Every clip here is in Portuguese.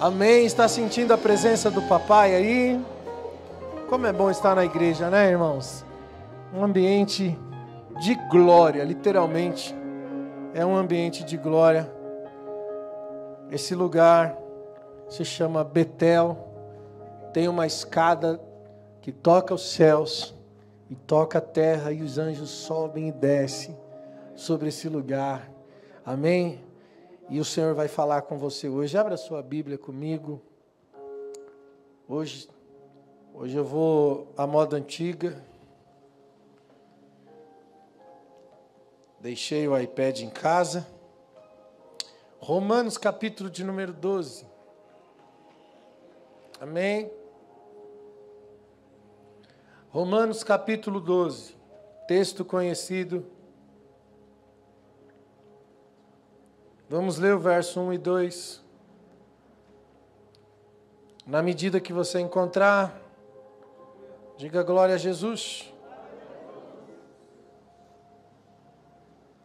Amém? Está sentindo a presença do papai aí? Como é bom estar na igreja, né, irmãos? Um ambiente de glória, literalmente. É um ambiente de glória. Esse lugar se chama Betel. Tem uma escada que toca os céus e toca a terra, e os anjos sobem e descem sobre esse lugar. Amém? E o Senhor vai falar com você hoje. Abra sua Bíblia comigo. Hoje eu vou à moda antiga. Deixei o iPad em casa. Romanos capítulo de número 12. Amém? Romanos capítulo 12. Texto conhecido. Vamos ler o verso 1 e 2. Na medida que você encontrar, diga glória a Jesus.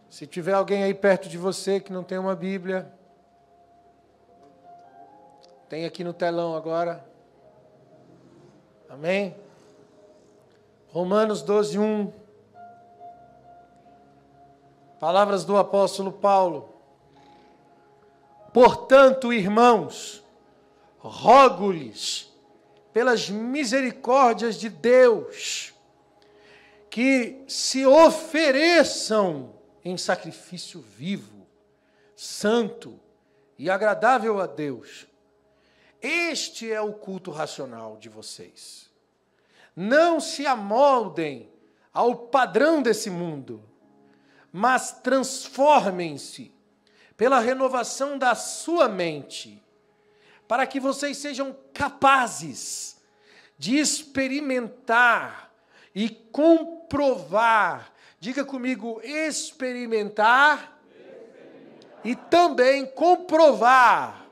Se tiver alguém aí perto de você que não tem uma Bíblia, tem aqui no telão agora. Amém? Romanos 12, 1. Palavras do apóstolo Paulo. Portanto, irmãos, rogo-lhes, pelas misericórdias de Deus, que se ofereçam em sacrifício vivo, santo e agradável a Deus. Este é o culto racional de vocês. Não se amoldem ao padrão desse mundo, mas transformem-se pela renovação da sua mente, para que vocês sejam capazes de experimentar e comprovar. Diga comigo, experimentar e também comprovar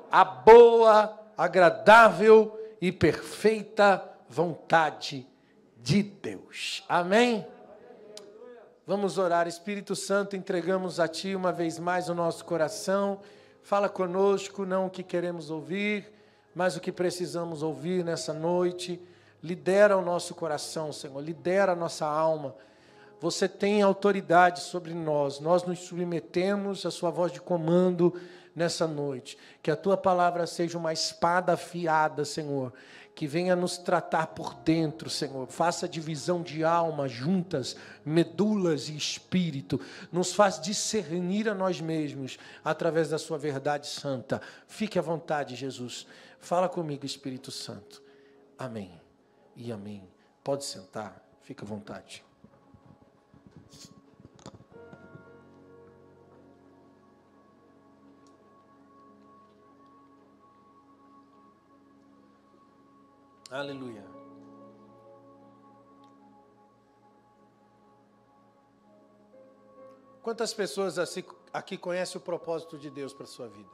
a boa, agradável e perfeita vontade de Deus. Amém? Vamos orar. Espírito Santo, entregamos a Ti uma vez mais o nosso coração. Fala conosco, não o que queremos ouvir, mas o que precisamos ouvir nessa noite. Lidera o nosso coração, Senhor, lidera a nossa alma. Você tem autoridade sobre nós. Nós nos submetemos à Sua voz de comando nessa noite. Que a Tua palavra seja uma espada afiada, Senhor, que venha nos tratar por dentro, Senhor. Faça divisão de alma, juntas, medulas e espírito. Nos faz discernir a nós mesmos através da Sua verdade santa. Fique à vontade, Jesus. Fala comigo, Espírito Santo. Amém e amém. Pode sentar, fica à vontade. Aleluia. Quantas pessoas aqui conhecem o propósito de Deus para a sua vida?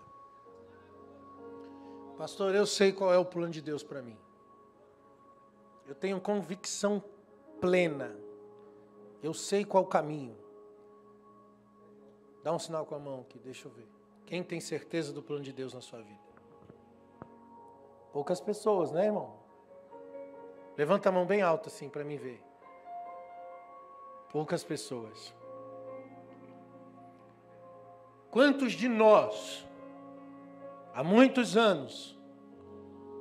Pastor, eu sei qual é o plano de Deus para mim. Eu tenho convicção plena. Eu sei qual o caminho. Dá um sinal com a mão aqui, deixa eu ver. Quem tem certeza do plano de Deus na sua vida? Poucas pessoas, né, irmão? Levanta a mão bem alta assim para mim ver. Poucas pessoas. Quantos de nós, há muitos anos,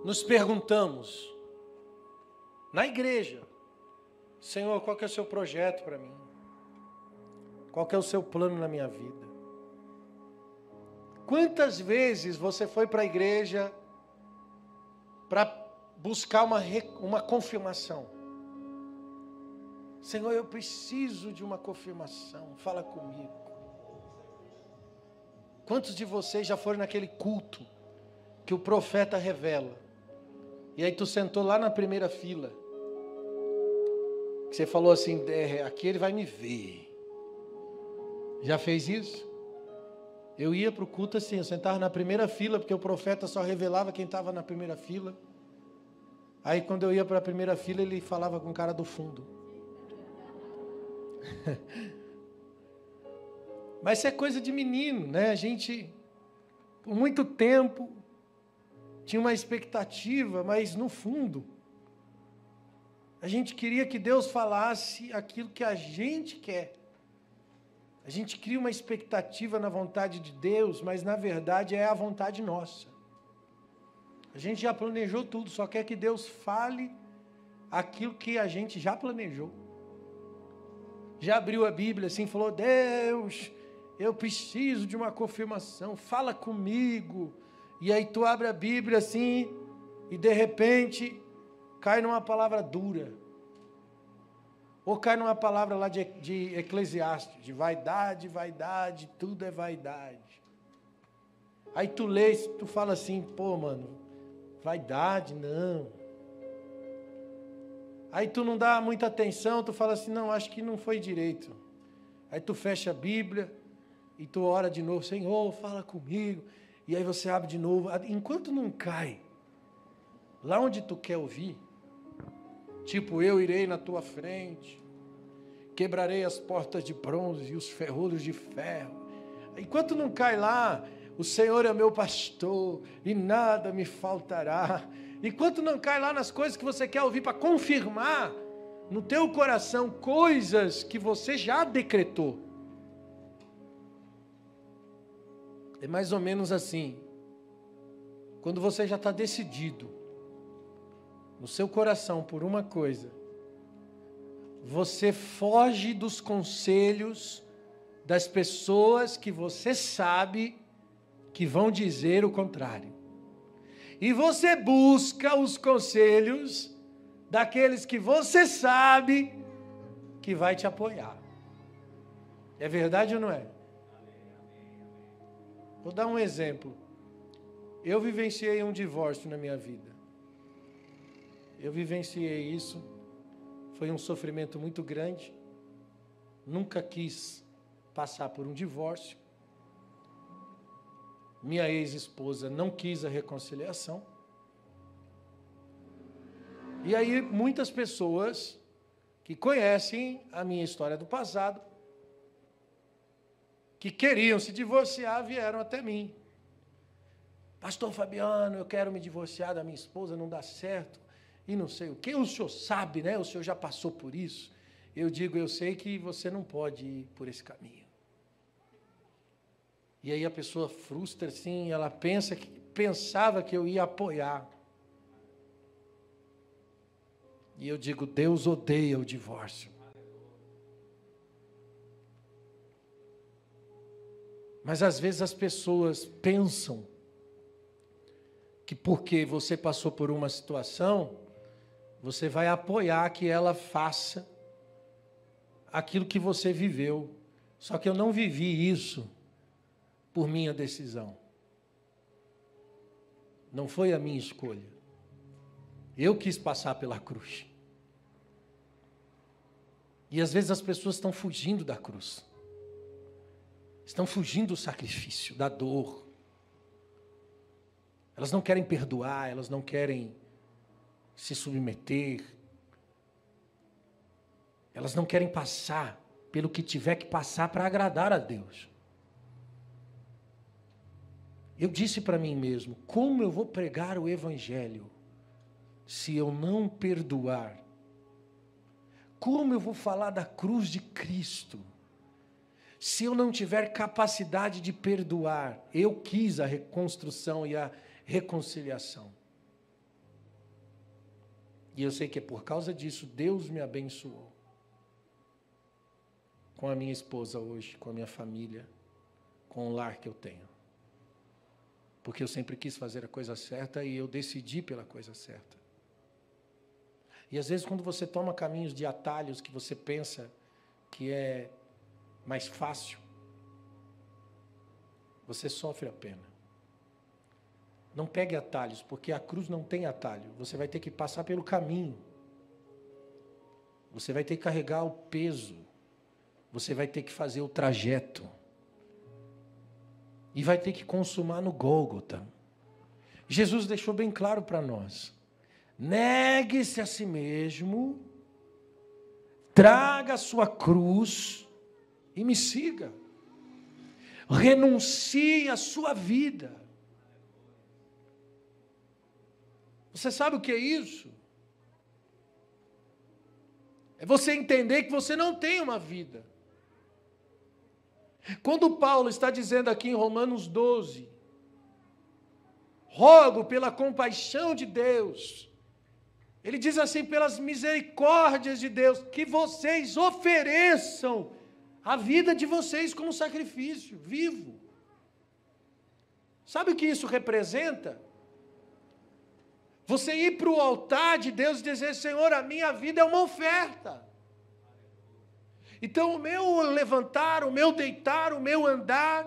nos perguntamos, na igreja, Senhor, qual que é o seu projeto para mim? Qual que é o seu plano na minha vida? Quantas vezes você foi para a igreja para buscar uma confirmação? Senhor, eu preciso de uma confirmação, fala comigo. Quantos de vocês já foram naquele culto que o profeta revela? E aí tu sentou lá na primeira fila. Que você falou assim, aqui ele vai me ver. Já fez isso? Eu ia para o culto assim, eu sentava na primeira fila, porque o profeta só revelava quem estava na primeira fila. Aí quando eu ia para a primeira fila, ele falava com o cara do fundo. Mas isso é coisa de menino, né? A gente, por muito tempo, tinha uma expectativa, mas no fundo, a gente queria que Deus falasse aquilo que a gente quer. A gente cria uma expectativa na vontade de Deus, mas na verdade é a vontade nossa. A gente já planejou tudo, só quer que Deus fale aquilo que a gente já planejou. Já abriu a Bíblia assim, falou: Deus, eu preciso de uma confirmação, fala comigo. E aí tu abre a Bíblia assim, e de repente cai numa palavra dura. Ou cai numa palavra lá de Eclesiastes, de vaidade, vaidade, tudo é vaidade. Aí tu lê, tu fala assim: pô, mano, vaidade, não. Aí tu não dá muita atenção, tu fala assim: não, acho que não foi direito. Aí tu fecha a Bíblia e tu ora de novo: Senhor, fala comigo. E aí você abre de novo. Enquanto não cai lá onde tu quer ouvir, tipo, eu irei na tua frente, quebrarei as portas de bronze e os ferrolhos de ferro. Enquanto não cai lá, o Senhor é meu pastor e nada me faltará. Enquanto não cai lá nas coisas que você quer ouvir para confirmar no teu coração coisas que você já decretou. É mais ou menos assim. Quando você já está decidido no seu coração por uma coisa, você foge dos conselhos das pessoas que você sabe que vão dizer o contrário. E você busca os conselhos daqueles que você sabe que vai te apoiar. É verdade ou não é? Vou dar um exemplo. Eu vivenciei um divórcio na minha vida. Eu vivenciei isso. Foi um sofrimento muito grande. Nunca quis passar por um divórcio. Minha ex-esposa não quis a reconciliação. E aí muitas pessoas que conhecem a minha história do passado, que queriam se divorciar, vieram até mim. Pastor Fabiano, eu quero me divorciar da minha esposa, não dá certo. E não sei o que, o senhor sabe, né? O senhor já passou por isso. Eu digo: eu sei que você não pode ir por esse caminho. E aí a pessoa frustra assim, ela pensava que eu ia apoiar. E eu digo: Deus odeia o divórcio. Mas às vezes as pessoas pensam que porque você passou por uma situação, você vai apoiar que ela faça aquilo que você viveu. Só que eu não vivi isso por minha decisão. Não foi a minha escolha. Eu quis passar pela cruz. E às vezes as pessoas estão fugindo da cruz. Estão fugindo do sacrifício, da dor. Elas não querem perdoar, elas não querem se submeter. Elas não querem passar pelo que tiver que passar para agradar a Deus. Eu disse para mim mesmo: como eu vou pregar o Evangelho se eu não perdoar? Como eu vou falar da cruz de Cristo se eu não tiver capacidade de perdoar? Eu quis a reconstrução e a reconciliação. E eu sei que é por causa disso Deus me abençoou. Com a minha esposa hoje, com a minha família, com o lar que eu tenho. Porque eu sempre quis fazer a coisa certa e eu decidi pela coisa certa. E às vezes quando você toma caminhos de atalhos que você pensa que é mais fácil, você sofre a pena. Não pegue atalhos, porque a cruz não tem atalho. Você vai ter que passar pelo caminho. Você vai ter que carregar o peso. Você vai ter que fazer o trajeto. E vai ter que consumar no Gólgota. Jesus deixou bem claro para nós: negue-se a si mesmo, traga a sua cruz e me siga. Renuncie a sua vida. Você sabe o que é isso? É você entender que você não tem uma vida. Quando Paulo está dizendo aqui em Romanos 12, rogo pela compaixão de Deus, ele diz assim, pelas misericórdias de Deus, que vocês ofereçam a vida de vocês como sacrifício vivo. Sabe o que isso representa? Você ir para o altar de Deus e dizer, Senhor, a minha vida é uma oferta. Então o meu levantar, o meu deitar, o meu andar,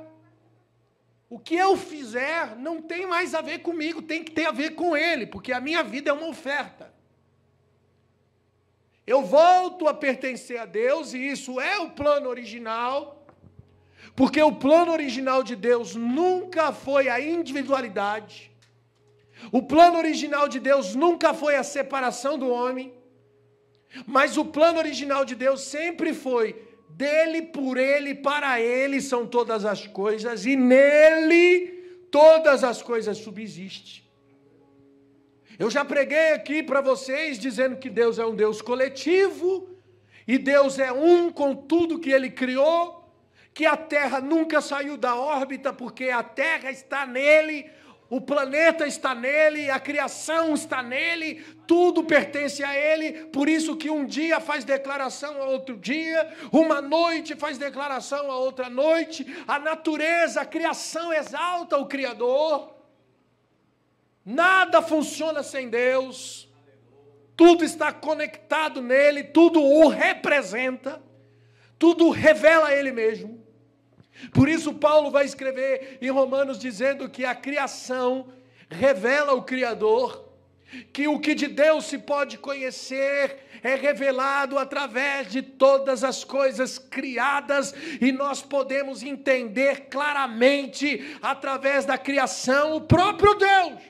o que eu fizer não tem mais a ver comigo, tem que ter a ver com Ele, porque a minha vida é uma oferta. Eu volto a pertencer a Deus, e isso é o plano original, porque o plano original de Deus nunca foi a individualidade, o plano original de Deus nunca foi a separação do homem, mas o plano original de Deus sempre foi dele, por ele, para ele são todas as coisas, e nele todas as coisas subsistem. Eu já preguei aqui para vocês dizendo que Deus é um Deus coletivo, e Deus é um com tudo que Ele criou, que a Terra nunca saiu da órbita, porque a Terra está nele, o planeta está nele, a criação está nele, tudo pertence a Ele, por isso que um dia faz declaração a outro dia, uma noite faz declaração a outra noite, a natureza, a criação exalta o Criador. Nada funciona sem Deus, tudo está conectado nele, tudo o representa, tudo revela Ele mesmo. Por isso Paulo vai escrever em Romanos dizendo que a criação revela o Criador, que o que de Deus se pode conhecer é revelado através de todas as coisas criadas, e nós podemos entender claramente através da criação o próprio Deus.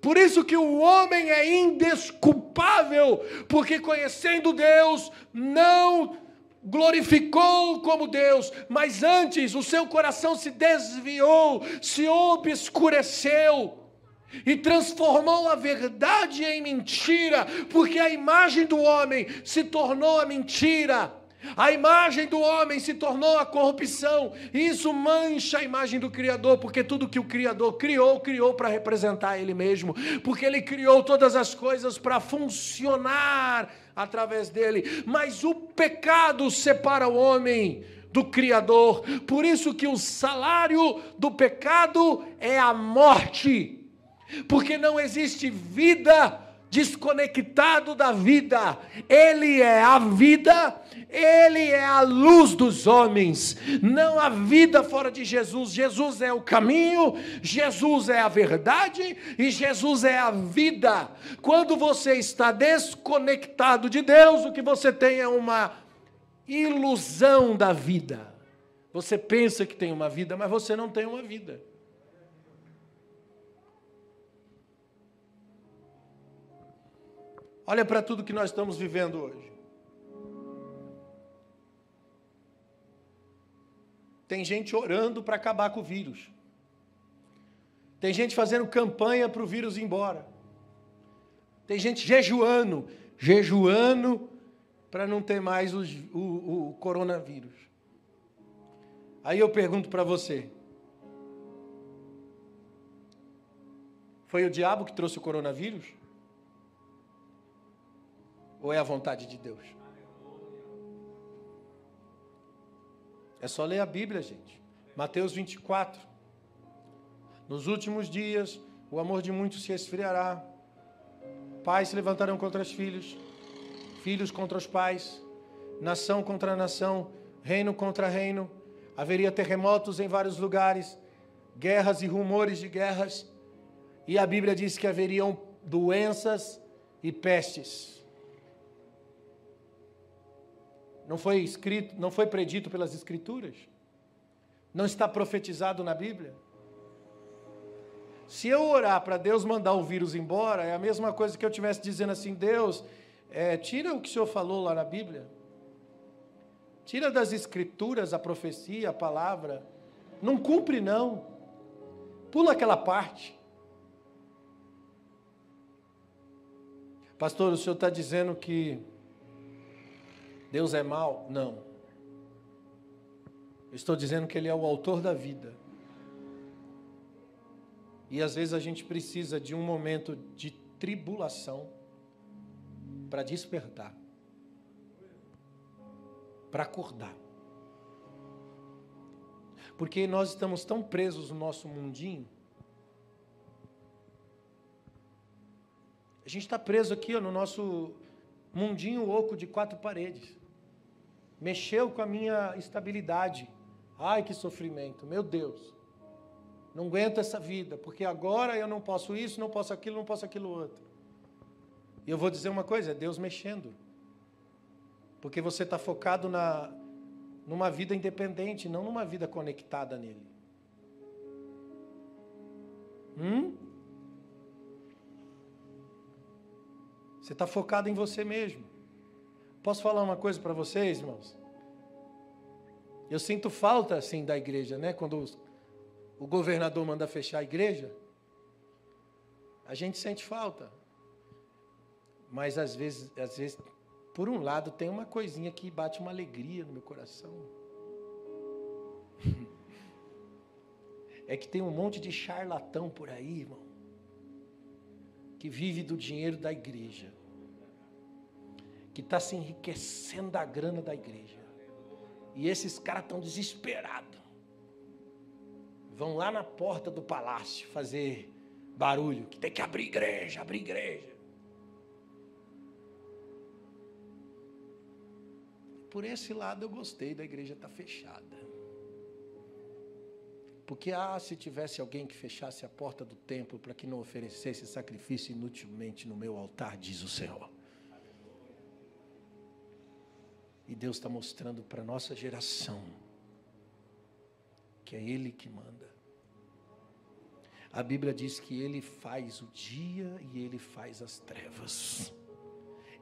Por isso que o homem é indesculpável, porque conhecendo Deus, não glorificou como Deus, mas antes o seu coração se desviou, se obscureceu, e transformou a verdade em mentira, porque a imagem do homem se tornou a mentira, a imagem do homem se tornou a corrupção, e isso mancha a imagem do Criador, porque tudo que o Criador criou, criou para representar Ele mesmo, porque Ele criou todas as coisas para funcionar através dele, mas o pecado separa o homem do Criador, por isso que o salário do pecado é a morte, porque não existe vida desconectado da vida. Ele é a vida, Ele é a luz dos homens. Não há vida fora de Jesus. Jesus é o caminho, Jesus é a verdade e Jesus é a vida. Quando você está desconectado de Deus, o que você tem é uma ilusão da vida. Você pensa que tem uma vida, mas você não tem uma vida. Olha para tudo que nós estamos vivendo hoje. Tem gente orando para acabar com o vírus. Tem gente fazendo campanha para o vírus ir embora. Tem gente jejuando para não ter mais o coronavírus. Aí eu pergunto para você, foi o diabo que trouxe o coronavírus? Ou é a vontade de Deus? É só ler a Bíblia, gente. Mateus 24. Nos últimos dias, o amor de muitos se esfriará. Pais se levantarão contra os filhos, filhos contra os pais, nação contra nação, reino contra reino. Haveria terremotos em vários lugares, guerras e rumores de guerras. E a Bíblia diz que haveriam doenças e pestes. Não foi escrito, não foi predito pelas Escrituras? Não está profetizado na Bíblia? Se eu orar para Deus mandar o vírus embora, é a mesma coisa que eu estivesse dizendo assim, Deus, tira o que o Senhor falou lá na Bíblia. Tira das Escrituras a profecia, a palavra. Não cumpre não. Pula aquela parte. Pastor, o senhor está dizendo que Deus é mau? Não. Eu estou dizendo que Ele é o autor da vida. E às vezes a gente precisa de um momento de tribulação para despertar, para acordar. Porque nós estamos tão presos no nosso mundinho. A gente está preso aqui no nosso mundinho oco de 4 paredes. Mexeu com a minha estabilidade. Ai, que sofrimento, meu Deus. Não aguento essa vida, porque agora eu não posso isso, não posso aquilo outro. E eu vou dizer uma coisa, é Deus mexendo. Porque você está focado numa vida independente, não numa vida conectada nele. Você está focado em você mesmo. Posso falar uma coisa para vocês, irmãos? Eu sinto falta, assim, da igreja, né? Quando o governador manda fechar a igreja, a gente sente falta. Mas, às vezes, por um lado, tem uma coisinha que bate uma alegria no meu coração. É que tem um monte de charlatão por aí, irmão, que vive do dinheiro da igreja, que está se enriquecendo da grana da igreja. E esses caras estão desesperados. Vão lá na porta do palácio fazer barulho, que tem que abrir igreja, abrir igreja. Por esse lado eu gostei da igreja estar fechada. Porque, se tivesse alguém que fechasse a porta do templo para que não oferecesse sacrifício inutilmente no meu altar, diz o Senhor. E Deus está mostrando para a nossa geração que é Ele que manda. A Bíblia diz que Ele faz o dia e Ele faz as trevas.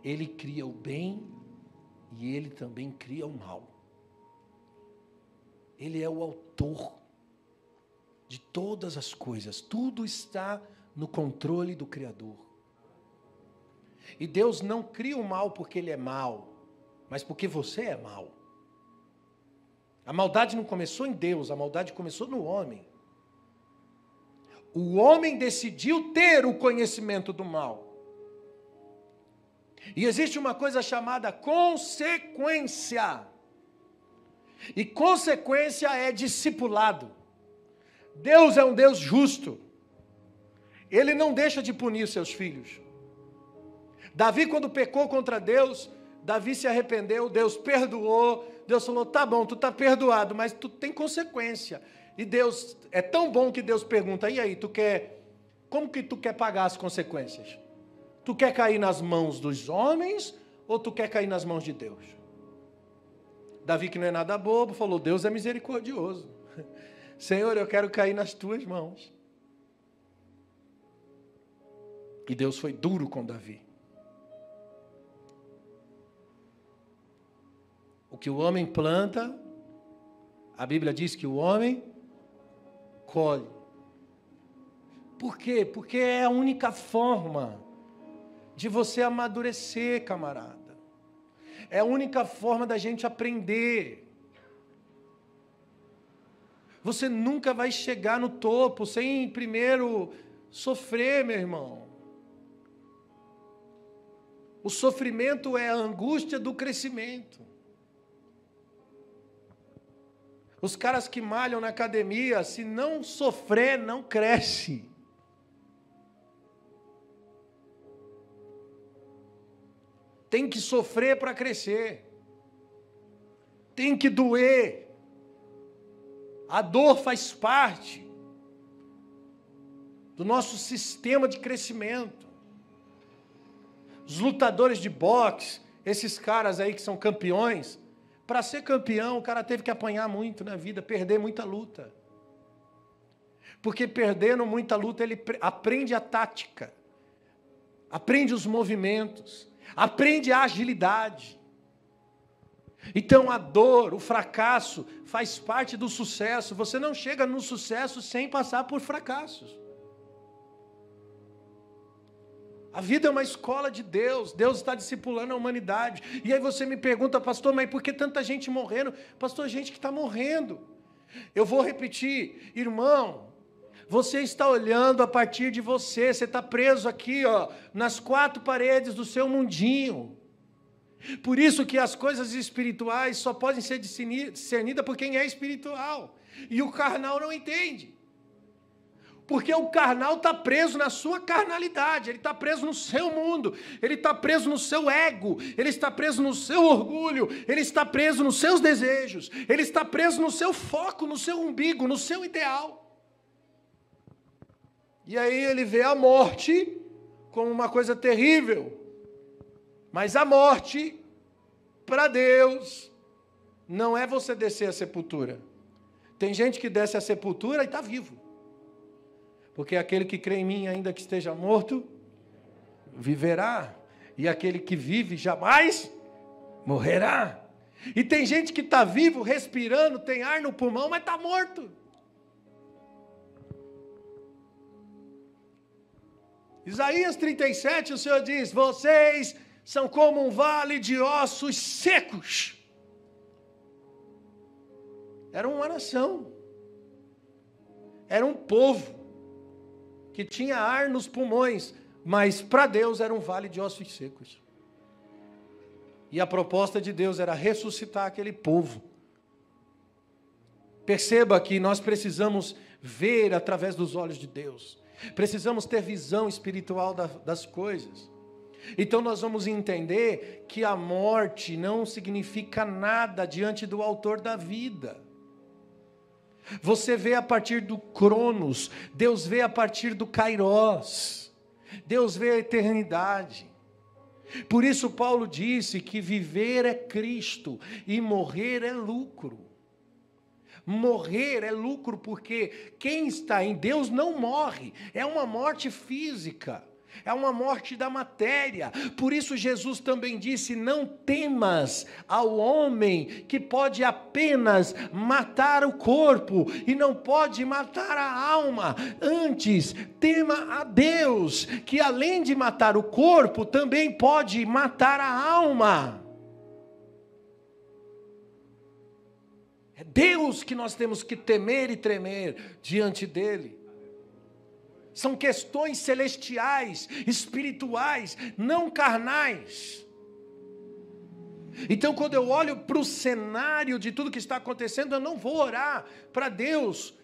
Ele cria o bem e Ele também cria o mal. Ele é o autor de todas as coisas. Tudo está no controle do Criador. E Deus não cria o mal porque Ele é mau, mas porque você é mau. A maldade não começou em Deus, a maldade começou no homem. O homem decidiu ter o conhecimento do mal. E existe uma coisa chamada consequência. E consequência é discipulado. Deus é um Deus justo. Ele não deixa de punir seus filhos. Davi, quando pecou contra Deus, Davi se arrependeu, Deus perdoou. Deus falou, tá bom, tu está perdoado, mas tu tem consequência. E Deus, é tão bom que Deus pergunta, e aí, como que tu quer pagar as consequências? Tu quer cair nas mãos dos homens ou tu quer cair nas mãos de Deus? Davi, que não é nada bobo, falou, Deus é misericordioso. Senhor, eu quero cair nas tuas mãos. E Deus foi duro com Davi. O que o homem planta, a Bíblia diz que o homem colhe. Por quê? Porque é a única forma de você amadurecer, camarada. É a única forma da gente aprender. Você nunca vai chegar no topo sem primeiro sofrer, meu irmão. O sofrimento é a angústia do crescimento. Os caras que malham na academia, se não sofrer, não cresce. Tem que sofrer para crescer. Tem que doer. A dor faz parte do nosso sistema de crescimento. Os lutadores de boxe, esses caras aí que são campeões, para ser campeão, o cara teve que apanhar muito na vida, perder muita luta. Porque perdendo muita luta, ele aprende a tática, aprende os movimentos, aprende a agilidade. Então a dor, o fracasso, faz parte do sucesso. Você não chega no sucesso sem passar por fracassos. A vida é uma escola de Deus. Deus está discipulando a humanidade. E aí você me pergunta, pastor, mas por que tanta gente morrendo? Pastor, gente que está morrendo. Eu vou repetir, irmão, você está olhando a partir de você. Você está preso aqui, ó, nas quatro paredes do seu mundinho. Por isso que as coisas espirituais só podem ser discernidas por quem é espiritual. E o carnal não entende. Porque o carnal está preso na sua carnalidade, ele está preso no seu mundo, ele está preso no seu ego, ele está preso no seu orgulho, ele está preso nos seus desejos, ele está preso no seu foco, no seu umbigo, no seu ideal. E aí ele vê a morte como uma coisa terrível. Mas a morte, para Deus, não é você descer a sepultura. Tem gente que desce a sepultura e está vivo. Porque aquele que crê em mim, ainda que esteja morto, viverá. E aquele que vive jamais morrerá. E tem gente que está vivo, respirando, tem ar no pulmão, mas está morto. Isaías 37, o Senhor diz, vocês são como um vale de ossos secos. Era uma nação. Era um povo que tinha ar nos pulmões, mas para Deus era um vale de ossos secos. E a proposta de Deus era ressuscitar aquele povo. Perceba que nós precisamos ver através dos olhos de Deus. Precisamos ter visão espiritual das coisas. Então nós vamos entender que a morte não significa nada diante do autor da vida. Você vê a partir do Cronos, Deus vê a partir do Kairós, Deus vê a eternidade. Por isso Paulo disse que viver é Cristo e morrer é lucro. Morrer é lucro porque quem está em Deus não morre, é uma morte física. É uma morte da matéria. Por isso Jesus também disse, não temas ao homem que pode apenas matar o corpo e não pode matar a alma. Antes, tema a Deus, que além de matar o corpo, também pode matar a alma. É Deus que nós temos que temer e tremer diante dele. São questões celestiais, espirituais, não carnais. Então, quando eu olho para o cenário de tudo que está acontecendo, eu não vou orar para Deus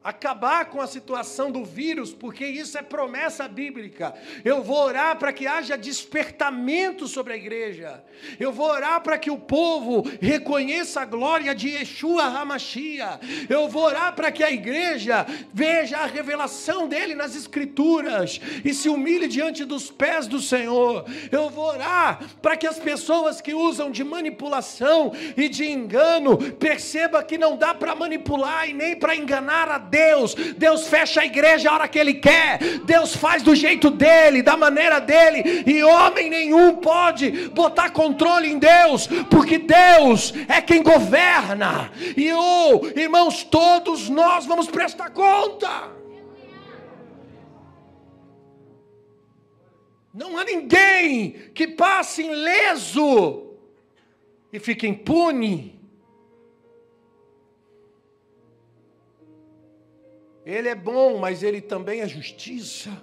acabar com a situação do vírus, porque isso é promessa bíblica. Eu vou orar para que haja despertamento sobre a igreja. Eu vou orar para que o povo reconheça a glória de Yeshua HaMashiach. Eu vou orar para que a igreja veja a revelação dele nas escrituras e se humilhe diante dos pés do Senhor. Eu vou orar para que as pessoas que usam de manipulação e de engano percebam que não dá para manipular e nem para enganar a Deus. Deus fecha a igreja a hora que Ele quer. Deus faz do jeito dele, da maneira dele. E homem nenhum pode botar controle em Deus, porque Deus é quem governa. E irmãos, todos nós vamos prestar conta. Não há ninguém que passe ileso e fique impune. Ele é bom, mas Ele também é justiça.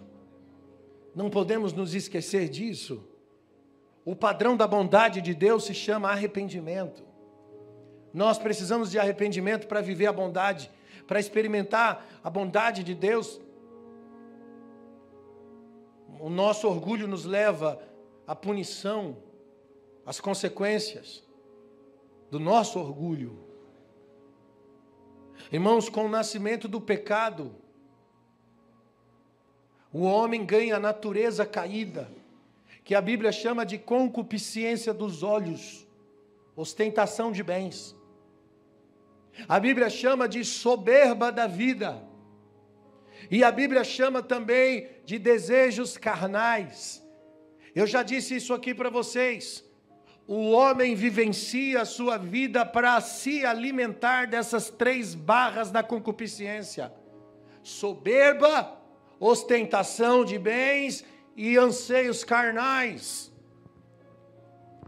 Não podemos nos esquecer disso. O padrão da bondade de Deus se chama arrependimento. Nós precisamos de arrependimento para viver a bondade, para experimentar a bondade de Deus. O nosso orgulho nos leva à punição, às consequências do nosso orgulho. Irmãos, com o nascimento do pecado, o homem ganha a natureza caída, que a Bíblia chama de concupiscência dos olhos, ostentação de bens. A Bíblia chama de soberba da vida. E a Bíblia chama também de desejos carnais. Eu já disse isso aqui para vocês. O homem vivencia a sua vida para se alimentar dessas 3 barras da concupiscência: soberba, ostentação de bens e anseios carnais.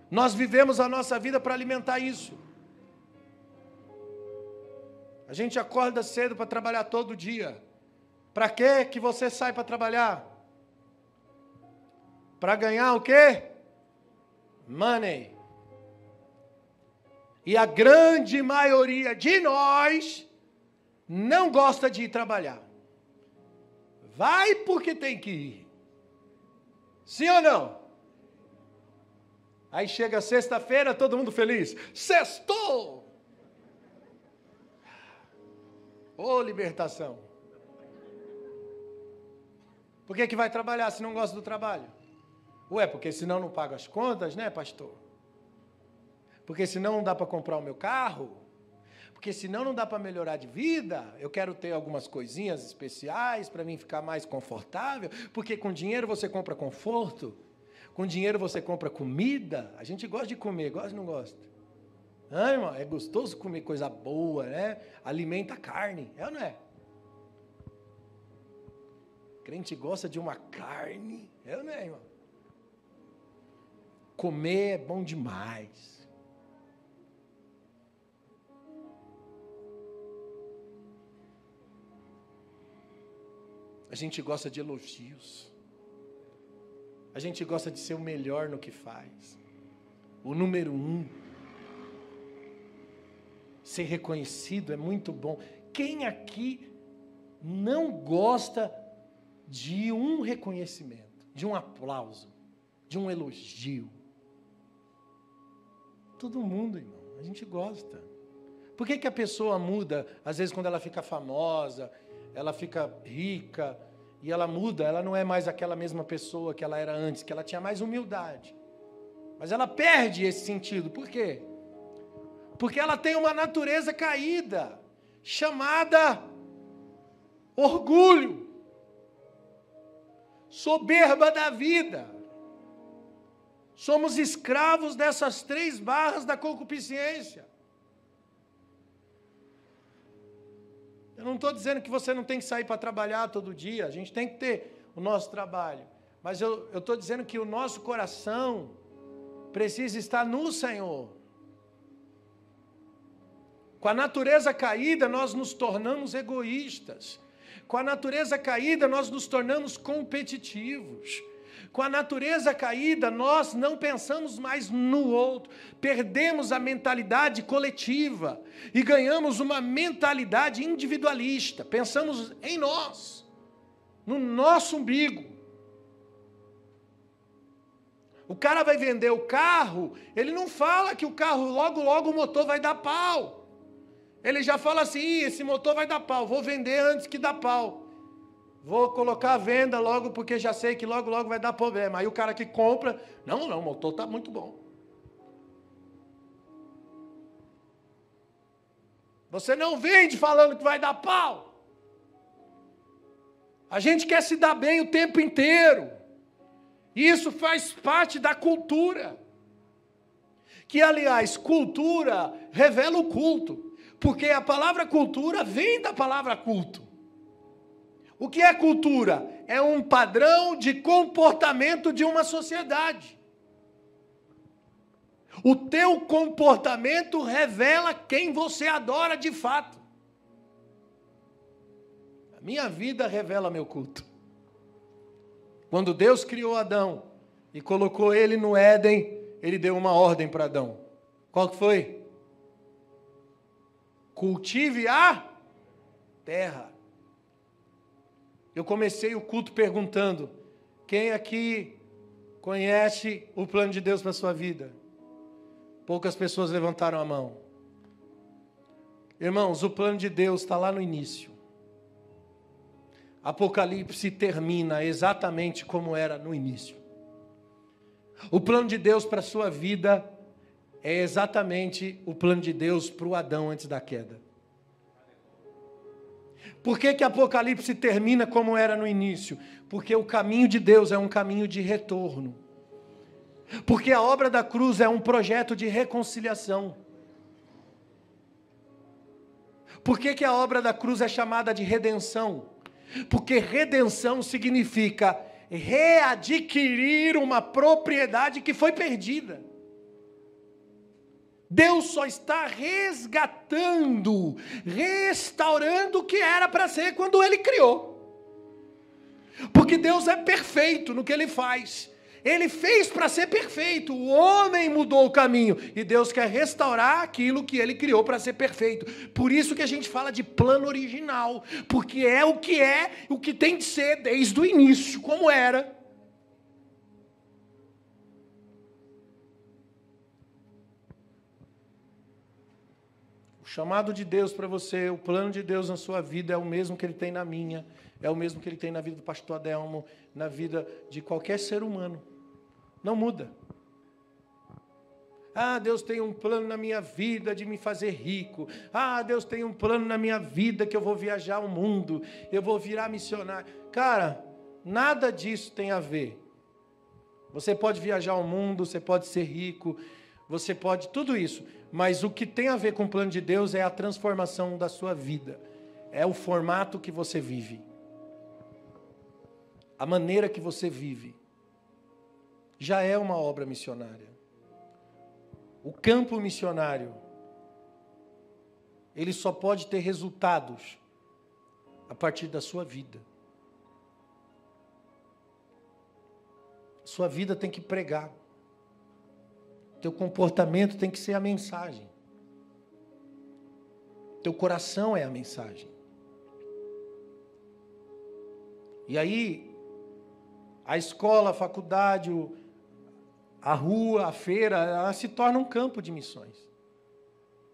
Nós vivemos a nossa vida para alimentar isso. A gente acorda cedo para trabalhar todo dia. Para quê que você sai para trabalhar? Para ganhar o quê? Money. E a grande maioria de nós não gosta de ir trabalhar. Vai porque tem que ir. Sim ou não? Aí chega sexta-feira, todo mundo feliz. Sextou! Ô, libertação. Por que vai trabalhar se não gosta do trabalho? Ué, porque senão não paga as contas, né, pastor? Porque senão não dá para comprar o meu carro? Porque senão não dá para melhorar de vida? Eu quero ter algumas coisinhas especiais para mim ficar mais confortável? Porque com dinheiro você compra conforto? Com dinheiro você compra comida? A gente gosta de comer, gosta ou não gosta? Ah, irmão, é gostoso comer coisa boa, né? Alimenta a carne, é ou não é? Crente gosta de uma carne, é ou não é, irmão? Comer é bom demais. A gente gosta de elogios. A gente gosta de ser o melhor no que faz. O número 1. Ser reconhecido é muito bom. Quem aqui não gosta de um reconhecimento, de um aplauso, de um elogio? Todo mundo, irmão, a gente gosta. Por que a pessoa muda, às vezes quando ela fica famosa, ela fica rica, e ela muda, ela não é mais aquela mesma pessoa que ela era antes, que ela tinha mais humildade. Mas ela perde esse sentido, por quê? Porque ela tem uma natureza caída, chamada orgulho, soberba da vida. Somos escravos dessas 3 barras da concupiscência. Eu não estou dizendo que você não tem que sair para trabalhar todo dia, a gente tem que ter o nosso trabalho. Mas eu estou dizendo que o nosso coração precisa estar no Senhor. Com a natureza caída, nós nos tornamos egoístas. Com a natureza caída, nós nos tornamos competitivos. Com a natureza caída, nós não pensamos mais no outro. Perdemos a mentalidade coletiva e ganhamos uma mentalidade individualista. Pensamos em nós, no nosso umbigo. O cara vai vender o carro, ele não fala que o carro logo o motor vai dar pau. Ele já fala assim, esse motor vai dar pau, vou vender antes que dá pau. Vou colocar à venda logo, porque já sei que logo vai dar problema. Aí o cara que compra, não, o motor está muito bom. Você não vende falando que vai dar pau. A gente quer se dar bem o tempo inteiro. Isso faz parte da cultura. Que, aliás, cultura revela o culto. Porque a palavra cultura vem da palavra culto. O que é cultura? É um padrão de comportamento de uma sociedade. O teu comportamento revela quem você adora de fato. A minha vida revela meu culto. Quando Deus criou Adão e colocou ele no Éden, ele deu uma ordem para Adão. Qual que foi? Cultive a terra. Eu comecei o culto perguntando, quem aqui conhece o plano de Deus para a sua vida? Poucas pessoas levantaram a mão. Irmãos, o plano de Deus está lá no início. Apocalipse termina exatamente como era no início. O plano de Deus para a sua vida é exatamente o plano de Deus para o Adão antes da queda. Por que Apocalipse termina como era no início? Porque o caminho de Deus é um caminho de retorno. Porque a obra da cruz é um projeto de reconciliação. Por que a obra da cruz é chamada de redenção? Porque redenção significa readquirir uma propriedade que foi perdida. Deus só está resgatando, restaurando o que era para ser quando Ele criou. Porque Deus é perfeito no que Ele faz. Ele fez para ser perfeito, o homem mudou o caminho, e Deus quer restaurar aquilo que Ele criou para ser perfeito. Por isso que a gente fala de plano original, porque é, o que tem de ser desde o início, como era. O chamado de Deus para você, o plano de Deus na sua vida é o mesmo que Ele tem na minha, é o mesmo que Ele tem na vida do pastor Adelmo, na vida de qualquer ser humano. Não muda. Ah, Deus tem um plano na minha vida de me fazer rico. Ah, Deus tem um plano na minha vida que eu vou viajar o mundo, eu vou virar missionário. Cara, nada disso tem a ver. Você pode viajar o mundo, você pode ser rico, você pode tudo isso. Mas o que tem a ver com o plano de Deus é a transformação da sua vida. É o formato que você vive. A maneira que você vive. Já é uma obra missionária. O campo missionário, ele só pode ter resultados a partir da sua vida. Sua vida tem que pregar. Teu comportamento tem que ser a mensagem. Teu coração é a mensagem. E aí, a escola, a faculdade, a rua, a feira, ela se torna um campo de missões.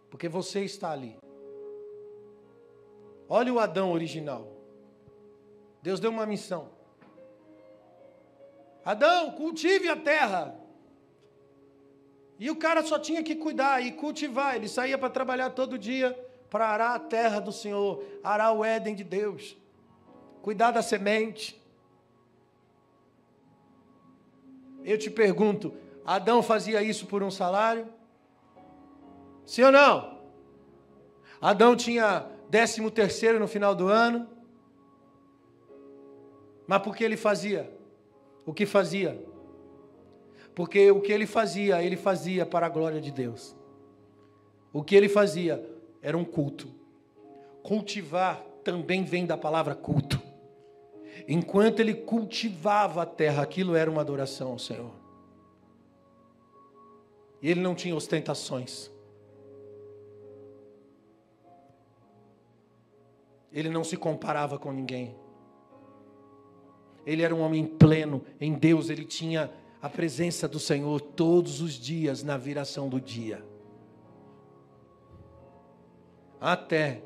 Porque você está ali. Olha o Adão original. Deus deu uma missão. Adão, cultive a terra. E o cara só tinha que cuidar e cultivar. Ele saía para trabalhar todo dia, para arar a terra do Senhor, arar o Éden de Deus, cuidar da semente. Eu te pergunto, Adão fazia isso por um salário? Sim ou não? Adão tinha 13º no final do ano? Mas por que ele fazia o que fazia? Porque o que ele fazia para a glória de Deus. O que ele fazia era um culto. Cultivar também vem da palavra culto. Enquanto ele cultivava a terra, aquilo era uma adoração ao Senhor. E ele não tinha ostentações. Ele não se comparava com ninguém. Ele era um homem pleno em Deus. Ele tinha a presença do Senhor todos os dias na viração do dia. Até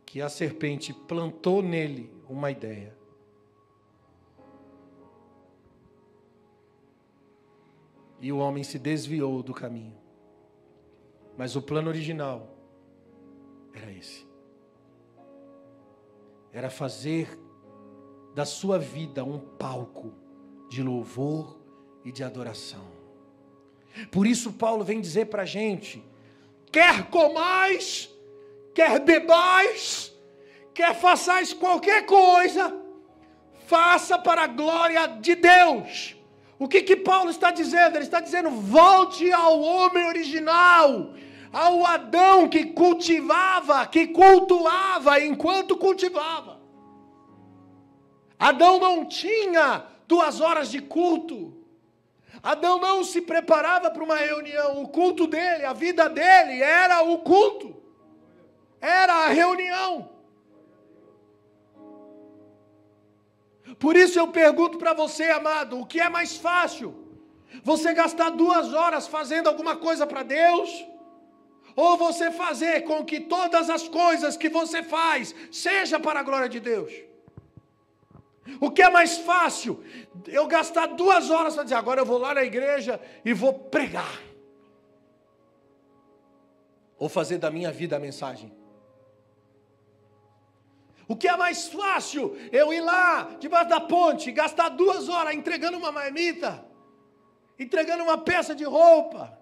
que a serpente plantou nele uma ideia. E o homem se desviou do caminho. Mas o plano original era esse. Era fazer da sua vida um palco de louvor e de adoração. Por isso Paulo vem dizer para a gente, quer comais, quer bebais, quer façais qualquer coisa, faça para a glória de Deus. O que Paulo está dizendo? Ele está dizendo, volte ao homem original, ao Adão que cultivava, que cultuava enquanto cultivava. Adão não tinha 2 horas de culto. Adão não se preparava para uma reunião. O culto dele, a vida dele era o culto. Era a reunião. Por isso eu pergunto para você, amado, o que é mais fácil? Você gastar 2 horas fazendo alguma coisa para Deus? Ou você fazer com que todas as coisas que você faz seja para a glória de Deus? O que é mais fácil? Eu gastar 2 horas para dizer, agora eu vou lá na igreja e vou pregar. Ou fazer da minha vida a mensagem? O que é mais fácil? Eu ir lá, debaixo da ponte, gastar 2 horas entregando uma marmita, entregando uma peça de roupa,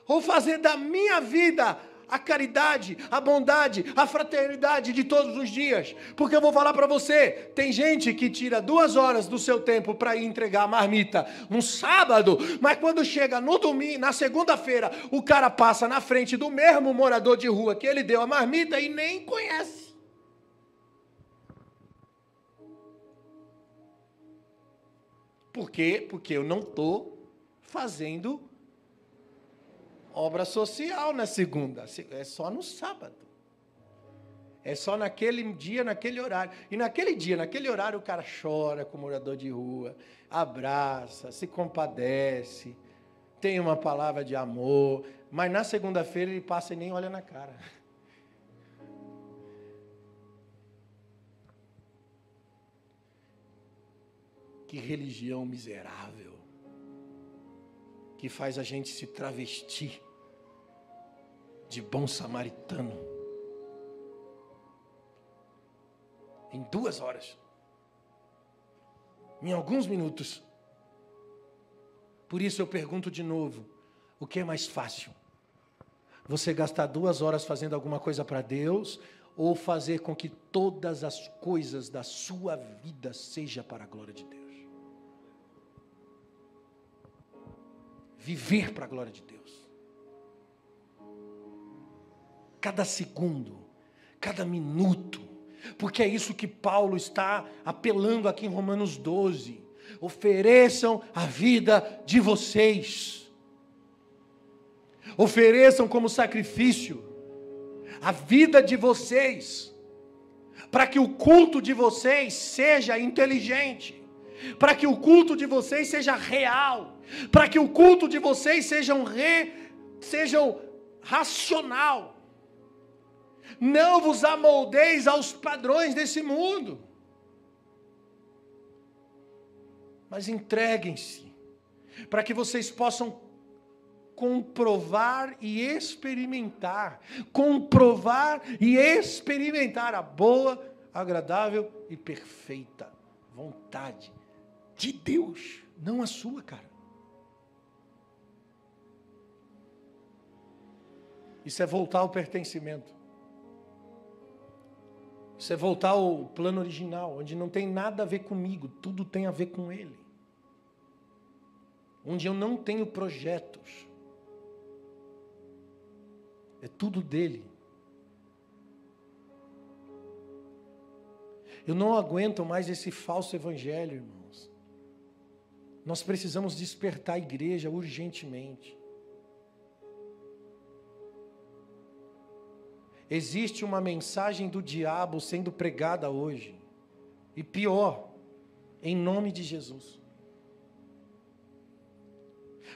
ou fazer da minha vida a caridade, a bondade, a fraternidade de todos os dias. Porque eu vou falar para você, tem gente que tira 2 horas do seu tempo para ir entregar a marmita no sábado, mas quando chega no domingo, na segunda-feira, o cara passa na frente do mesmo morador de rua que ele deu a marmita e nem conhece. Por quê? Porque eu não estou fazendo obra social na segunda, é só no sábado. É só naquele dia, naquele horário. E naquele dia, naquele horário, o cara chora com o morador de rua, abraça, se compadece, tem uma palavra de amor, mas na segunda-feira ele passa e nem olha na cara. Que religião miserável, que faz a gente se travestir de bom samaritano. Em 2 horas. Em alguns minutos. Por isso eu pergunto de novo, o que é mais fácil? Você gastar 2 horas fazendo alguma coisa para Deus, ou fazer com que todas as coisas da sua vida seja para a glória de Deus? Viver para a glória de Deus. Cada segundo, cada minuto, porque é isso que Paulo está apelando aqui em Romanos 12. Ofereçam a vida de vocês. Ofereçam como sacrifício a vida de vocês, para que o culto de vocês seja inteligente, para que o culto de vocês seja real, para que o culto de vocês sejam racional. Não vos amoldeis aos padrões desse mundo, mas entreguem-se, para que vocês possam comprovar e experimentar a boa, agradável e perfeita vontade de Deus, não a sua, cara. Isso é voltar ao pertencimento. Isso é voltar ao plano original, onde não tem nada a ver comigo, tudo tem a ver com Ele. Onde eu não tenho projetos. É tudo dele. Eu não aguento mais esse falso evangelho, irmãos. Nós precisamos despertar a igreja urgentemente. Existe uma mensagem do diabo sendo pregada hoje. E pior, em nome de Jesus.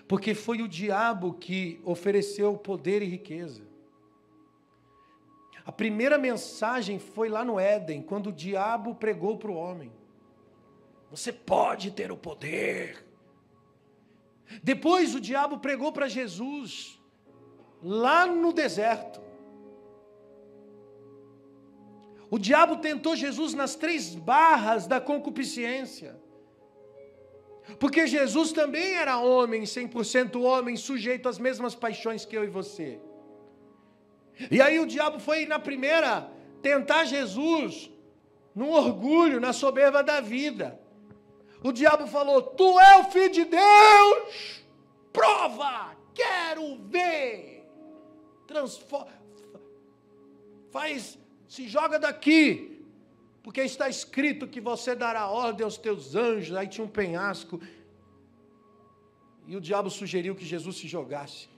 Porque foi o diabo que ofereceu poder e riqueza. A primeira mensagem foi lá no Éden, quando o diabo pregou para o homem. Você pode ter o poder. Depois o diabo pregou para Jesus, lá no deserto. O diabo tentou Jesus nas 3 barras da concupiscência. Porque Jesus também era homem, 100% homem, sujeito às mesmas paixões que eu e você. E aí o diabo foi na primeira tentar Jesus, no orgulho, na soberba da vida. O diabo falou: tu é o filho de Deus, prova, quero ver, se joga daqui, porque está escrito que você dará ordem aos teus anjos. Aí tinha um penhasco, e o diabo sugeriu que Jesus se jogasse.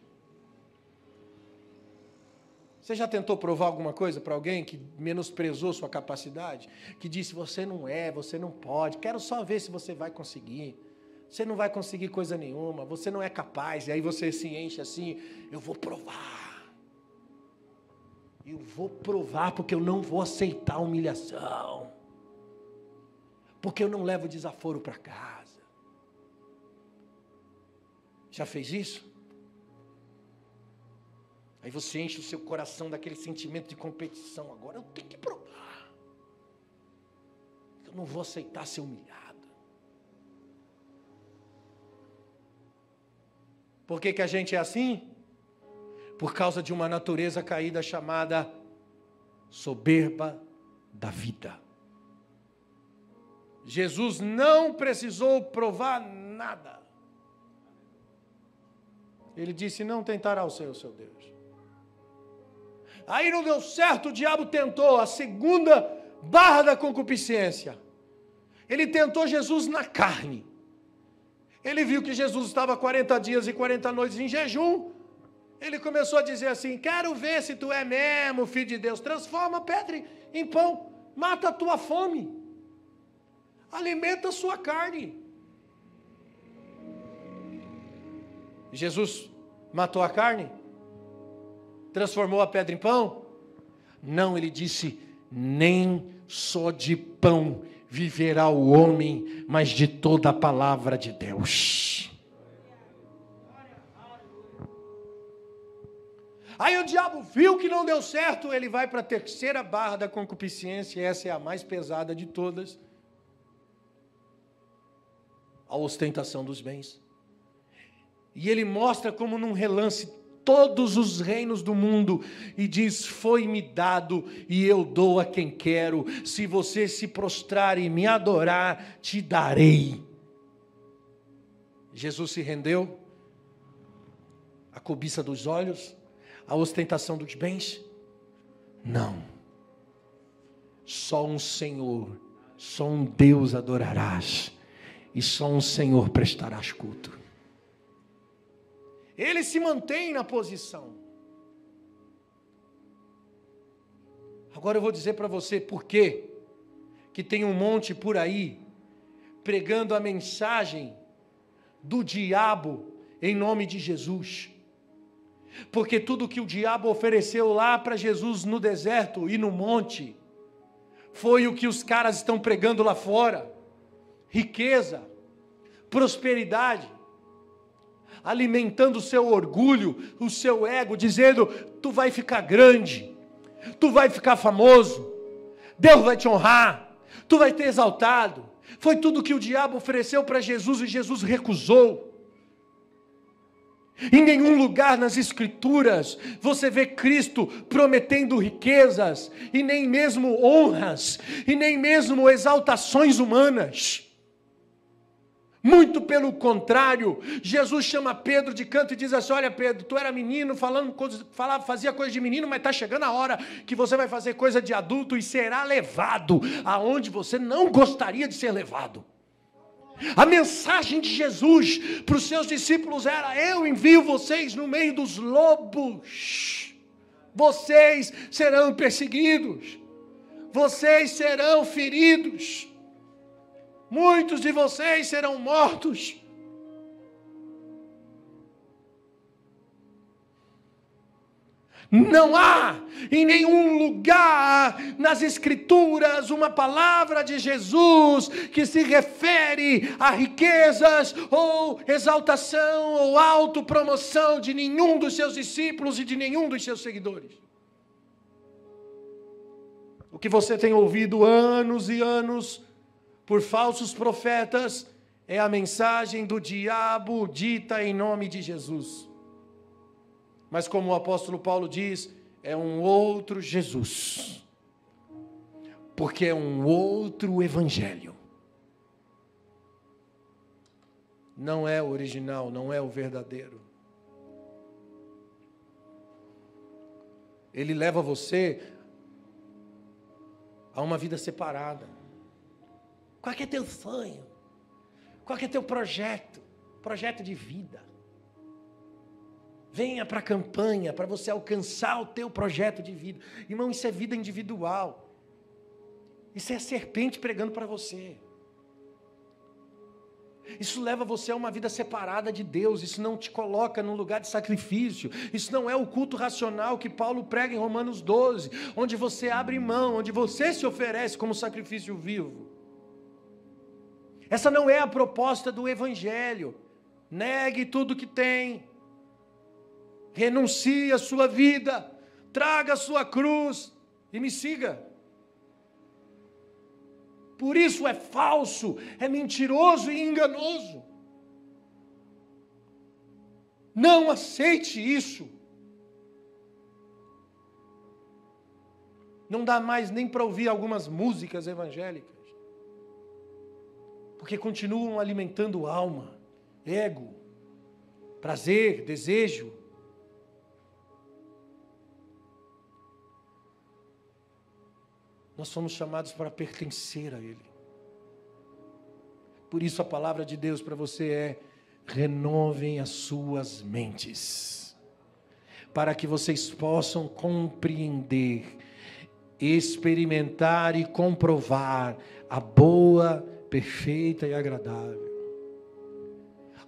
Você já tentou provar alguma coisa para alguém que menosprezou sua capacidade? Que disse: você não é, você não pode, quero só ver se você vai conseguir. Você não vai conseguir coisa nenhuma, você não é capaz. E aí você se enche assim: eu vou provar. Eu vou provar porque eu não vou aceitar a humilhação. Porque eu não levo desaforo para casa. Já fez isso? Aí você enche o seu coração daquele sentimento de competição. Agora eu tenho que provar. Eu não vou aceitar ser humilhado. Por que a gente é assim? por causa de uma natureza caída chamada soberba da vida. Jesus não precisou provar nada. Ele disse: não tentará o Senhor, seu Deus. Aí não deu certo, o diabo tentou a segunda barra da concupiscência. Ele tentou Jesus na carne. Ele viu que Jesus estava 40 dias e 40 noites em jejum. Ele começou a dizer assim: quero ver se tu é mesmo filho de Deus. Transforma a pedra em pão. Mata a tua fome. Alimenta a sua carne. Jesus matou a carne? Transformou a pedra em pão? Não, ele disse: nem só de pão viverá o homem, mas de toda a palavra de Deus. Aí o diabo viu que não deu certo, ele vai para a terceira barra da concupiscência, essa é a mais pesada de todas. A ostentação dos bens. E ele mostra como num relance todos os reinos do mundo e diz: foi-me dado e eu dou a quem quero. Se você se prostrar e me adorar, te darei. Jesus se rendeu à cobiça dos olhos, à ostentação dos bens? Não. Só um Senhor, só um Deus adorarás e só um Senhor prestarás culto. Ele se mantém na posição. Agora eu vou dizer para você por quê que tem um monte por aí pregando a mensagem do diabo em nome de Jesus. Porque tudo que o diabo ofereceu lá para Jesus no deserto e no monte foi o que os caras estão pregando lá fora: riqueza, prosperidade, alimentando o seu orgulho, o seu ego, dizendo: tu vai ficar grande, tu vai ficar famoso, Deus vai te honrar, tu vai ter exaltado. Foi tudo que o diabo ofereceu para Jesus e Jesus recusou. Em nenhum lugar nas Escrituras você vê Cristo prometendo riquezas, e nem mesmo honras, e nem mesmo exaltações humanas. Muito pelo contrário, Jesus chama Pedro de canto e diz assim: olha Pedro, tu era menino, fazia coisa de menino, mas está chegando a hora que você vai fazer coisa de adulto e será levado aonde você não gostaria de ser levado. A mensagem de Jesus para os seus discípulos era: eu envio vocês no meio dos lobos, vocês serão perseguidos, vocês serão feridos, muitos de vocês serão mortos. Não há em nenhum lugar nas Escrituras uma palavra de Jesus que se refere a riquezas ou exaltação ou autopromoção de nenhum dos seus discípulos e de nenhum dos seus seguidores. O que você tem ouvido anos e anos por falsos profetas é a mensagem do diabo dita em nome de Jesus. Mas como o apóstolo Paulo diz, é um outro Jesus. Porque é um outro evangelho. Não é o original, não é o verdadeiro. Ele leva você a uma vida separada. Qual é teu sonho? Qual é teu projeto? Projeto de vida. Venha para a campanha para você alcançar o teu projeto de vida. Irmão, isso é vida individual. Isso é a serpente pregando para você. Isso leva você a uma vida separada de Deus. Isso não te coloca num lugar de sacrifício. Isso não é o culto racional que Paulo prega em Romanos 12, onde você abre mão, onde você se oferece como sacrifício vivo. Essa não é a proposta do evangelho. Negue tudo que tem. Renuncie a sua vida, traga a sua cruz e me siga. Por isso é falso, é mentiroso e enganoso. Não aceite isso. Não dá mais nem para ouvir algumas músicas evangélicas. Porque continuam alimentando alma, ego, prazer, desejo. Nós somos chamados para pertencer a Ele. Por isso a palavra de Deus para você é: renovem as suas mentes, para que vocês possam compreender, experimentar e comprovar a boa, perfeita e agradável.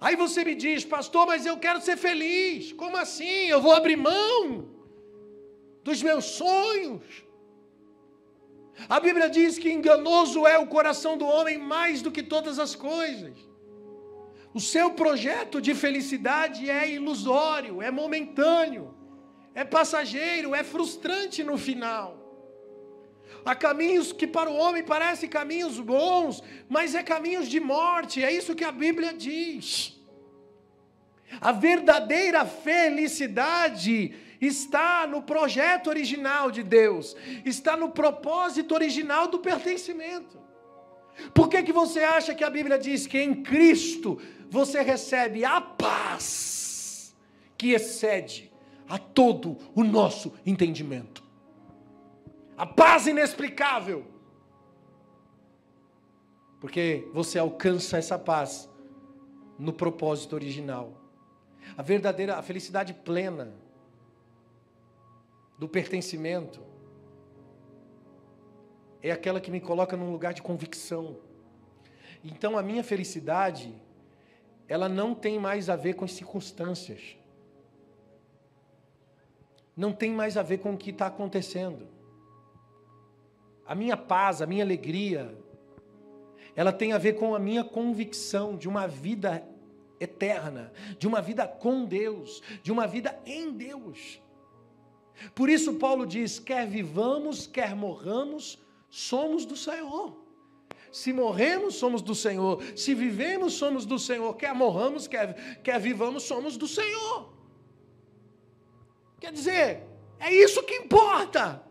Aí você me diz: pastor, mas eu quero ser feliz. Como assim? Eu vou abrir mão dos meus sonhos? A Bíblia diz que enganoso é o coração do homem mais do que todas as coisas. O seu projeto de felicidade é ilusório, é momentâneo, é passageiro, é frustrante no final. Há caminhos que para o homem parecem caminhos bons, mas é caminhos de morte, é isso que a Bíblia diz. A verdadeira felicidade está no projeto original de Deus, está no propósito original do pertencimento. Por que você acha que a Bíblia diz que em Cristo você recebe a paz que excede a todo o nosso entendimento? A paz inexplicável. Porque você alcança essa paz no propósito original. A felicidade plena do pertencimento é aquela que me coloca num lugar de convicção. Então a minha felicidade, ela não tem mais a ver com as circunstâncias. Não tem mais a ver com o que está acontecendo. A minha paz, a minha alegria, ela tem a ver com a minha convicção de uma vida eterna, de uma vida com Deus, de uma vida em Deus. Por isso Paulo diz: quer vivamos, quer morramos, somos do Senhor. Se morremos, somos do Senhor. Se vivemos, somos do Senhor. Quer morramos, quer vivamos, somos do Senhor. Quer dizer, é isso que importa.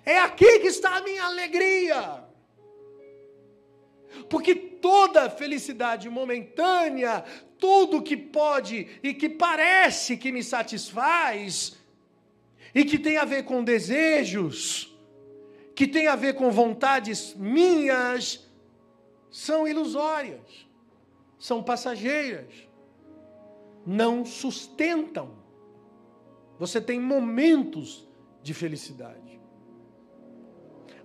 É aqui que está a minha alegria. Porque toda felicidade momentânea, tudo que pode e que parece que me satisfaz, e que tem a ver com desejos, que tem a ver com vontades minhas, são ilusórias, são passageiras, não sustentam. Você tem momentos de felicidade.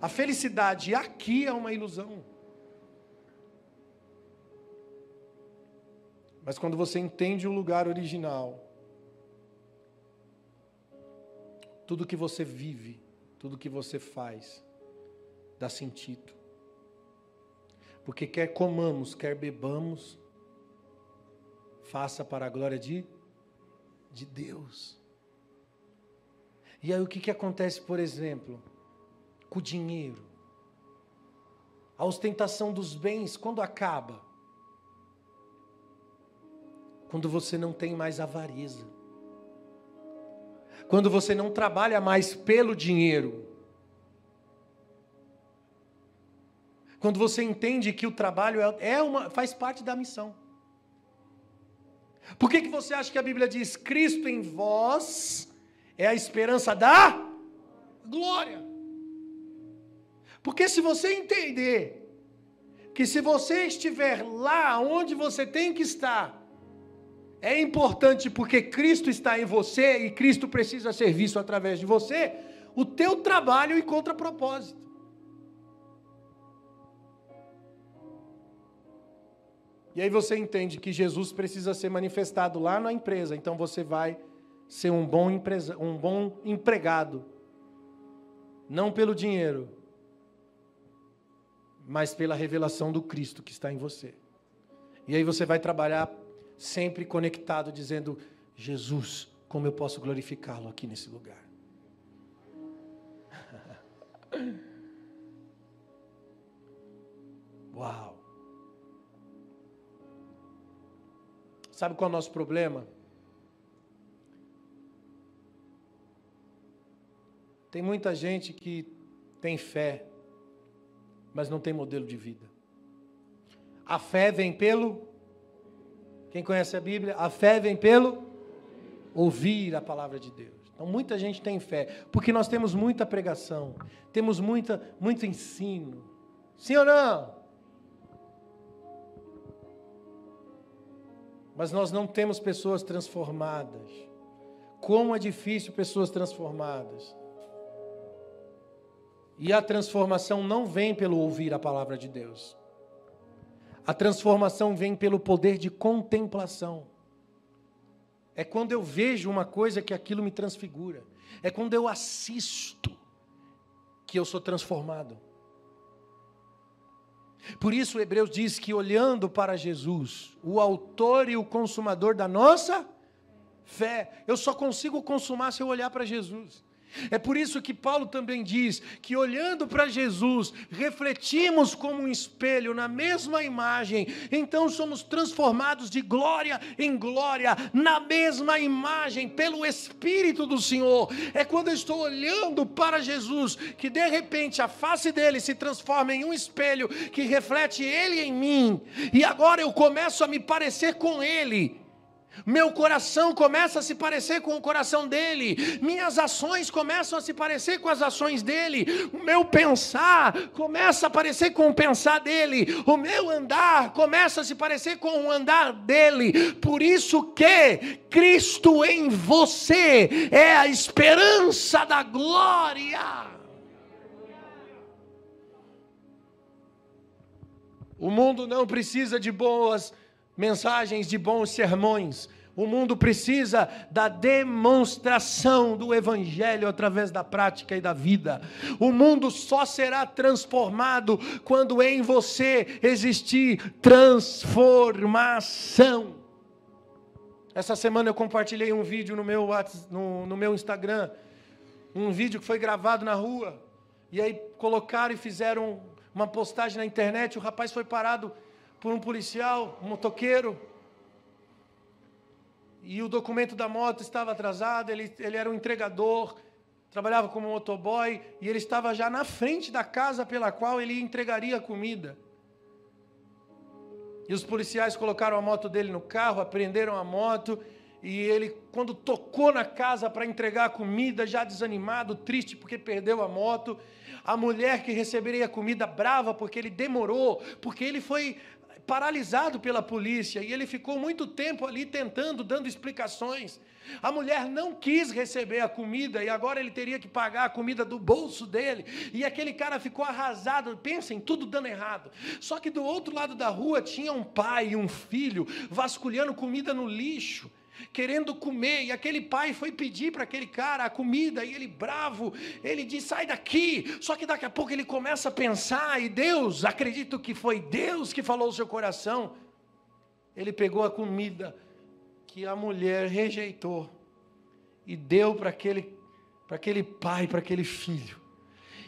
A felicidade aqui é uma ilusão. Mas quando você entende o lugar original, tudo que você vive, tudo que você faz, dá sentido. Porque quer comamos, quer bebamos, faça para a glória de Deus. E aí o que acontece, por exemplo, com o dinheiro? A ostentação dos bens, quando acaba? Quando você não tem mais avareza. Quando você não trabalha mais pelo dinheiro. Quando você entende que o trabalho faz parte da missão. Por que você acha que a Bíblia diz: Cristo em vós é a esperança da glória? Porque se você entender que se você estiver lá onde você tem que estar, é importante porque Cristo está em você e Cristo precisa ser visto através de você, o teu trabalho encontra propósito. E aí você entende que Jesus precisa ser manifestado lá na empresa, então você vai ser um bom empregado, não pelo dinheiro, mas pela revelação do Cristo que está em você. E aí você vai trabalhar sempre conectado, dizendo: Jesus, como eu posso glorificá-lo aqui nesse lugar? Uau! Sabe qual é o nosso problema? Tem muita gente que tem fé, mas não tem modelo de vida. A fé vem pelo... Quem conhece a Bíblia? A fé vem pelo ouvir a palavra de Deus. Então, muita gente tem fé, porque nós temos muita pregação, temos muito ensino. Sim ou não? Mas nós não temos pessoas transformadas. Como é difícil pessoas transformadas. E a transformação não vem pelo ouvir a palavra de Deus. A transformação vem pelo poder de contemplação. É quando eu vejo uma coisa que aquilo me transfigura. É quando eu assisto que eu sou transformado. Por isso Hebreus diz que olhando para Jesus, o autor e o consumador da nossa fé, eu só consigo consumar se eu olhar para Jesus. É por isso que Paulo também diz que olhando para Jesus, refletimos como um espelho na mesma imagem, então somos transformados de glória em glória, na mesma imagem, pelo Espírito do Senhor. É quando eu estou olhando para Jesus, que de repente a face dele se transforma em um espelho, que reflete ele em mim, e agora eu começo a me parecer com ele. Meu coração começa a se parecer com o coração dele. Minhas ações começam a se parecer com as ações dele. O meu pensar começa a parecer com o pensar dele. O meu andar começa a se parecer com o andar dele. Por isso que Cristo em você é a esperança da glória. O mundo não precisa de boas mensagens, de bons sermões. O mundo precisa da demonstração do Evangelho através da prática e da vida. O mundo só será transformado quando em você existir transformação. Essa semana eu compartilhei um vídeo no meu Instagram, um vídeo que foi gravado na rua, e aí colocaram e fizeram uma postagem na internet. O rapaz foi parado por um policial, um motoqueiro, e o documento da moto estava atrasado. Ele era um entregador, trabalhava como motoboy, e ele estava já na frente da casa pela qual ele entregaria a comida. E os policiais colocaram a moto dele no carro, apreenderam a moto, e ele, quando tocou na casa para entregar a comida, já desanimado, triste porque perdeu a moto, a mulher que receberia a comida brava porque ele demorou, porque ele foi paralisado pela polícia, e ele ficou muito tempo ali tentando, dando explicações. A mulher não quis receber a comida, e agora ele teria que pagar a comida do bolso dele, e aquele cara ficou arrasado. Pensem, tudo dando errado. Só que do outro lado da rua tinha um pai e um filho vasculhando comida no lixo, querendo comer, e aquele pai foi pedir para aquele cara a comida, e ele bravo, ele diz: sai daqui. Só que daqui a pouco ele começa a pensar, e Deus, acredito que foi Deus que falou ao seu coração, ele pegou a comida que a mulher rejeitou, e deu para aquele pai, para aquele filho.